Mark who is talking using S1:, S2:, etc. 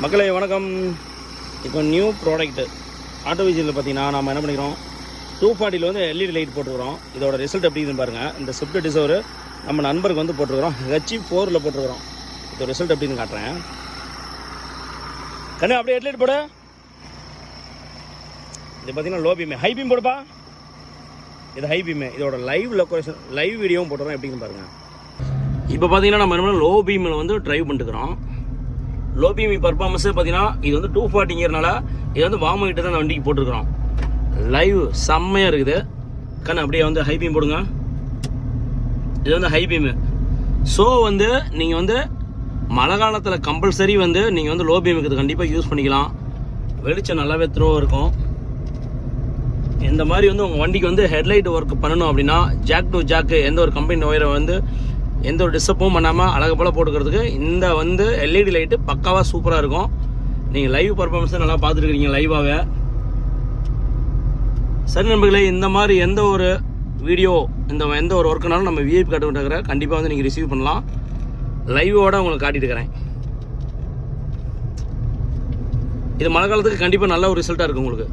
S1: மக்களே வணக்கம். இப்போ நியூ ப்ராடக்ட்டு ஆட்டோ விஜயில் பார்த்தீங்கன்னா நம்ம என்ன பண்ணிக்கிறோம், 240 வந்து எல்இடி லைட் போட்டுக்கிறோம். இதோட ரிசல்ட் எப்படி இருக்குன்னு பாருங்கள். இந்த ஸ்விஃப்ட் டிசைர் நம்ம நண்பருக்கு வந்து போட்டுருக்கிறோம், H4 போட்டுருக்கிறோம். இதோட ரிசல்ட் எப்படின்னு காட்டுறேன். கண்ணு அப்படியே ஹெட்லைட் போட. இது பார்த்தீங்கன்னா லோ பீமே, ஹை பீம் போடுப்பா. இது ஹை பீமே. இதோட லைவ் லொக்கேஷன் லைவ் வீடியோவும் போட்டுறோம், எப்படின்னு பாருங்கள். இப்போ பார்த்தீங்கன்னா நம்ம என்ன லோ பீமில் வந்து ட்ரைவ் பண்ணிட்டுக்கிறோம். லோ பீமி பர்ஃபார்மன்ஸு பார்த்தீங்கன்னா இது வந்து 240ங்கிறனால இது வந்து வார்ம் ஆகிட்டு தான் அந்த வண்டிக்கு போட்டிருக்கிறோம். லைவ் செம்மையாக இருக்குது. கண்ணு அப்படியே வந்து ஹை பீம் போடுங்க. இது வந்து ஹை பீமு. ஸோ வந்து நீங்கள் வந்து மழை காலத்தில் கம்பல்சரி வந்து நீங்கள் வந்து லோ பீமுக்கு இது கண்டிப்பாக யூஸ் பண்ணிக்கலாம். வெளிச்சம் நல்லாவே த்ரோ இருக்கும். இந்த மாதிரி வந்து உங்கள் வண்டிக்கு வந்து ஹெட்லைட் ஒர்க் பண்ணணும் அப்படின்னா ஜாக் டு ஜாக்கு எந்த ஒரு கம்பெனி ஒயரை வந்து எந்த ஒரு டிஸ்டர்பும் பண்ணாமல் அழகு போல் போட்டுக்கிறதுக்கு இந்த வந்து எல்இடி லைட்டு பக்காவாக சூப்பராக இருக்கும். நீங்கள் லைவ் பர்ஃபார்மன்ஸை நல்லா பார்த்துருக்கீங்க லைவாகவே. சரி நண்பர்களே, இந்த மாதிரி எந்த ஒரு வீடியோ எந்த ஒரு ஒர்க்குனாலும் நம்ம விஐபி காட்டுக்கிற கண்டிப்பாக வந்து நீங்கள் ரிசீவ் பண்ணலாம். லைவோடு உங்களுக்கு காட்டிட்டு இருக்கிறேன். இது மழை காலத்துக்கு கண்டிப்பாக நல்ல ஒரு ரிசல்ட்டாக இருக்கும் உங்களுக்கு.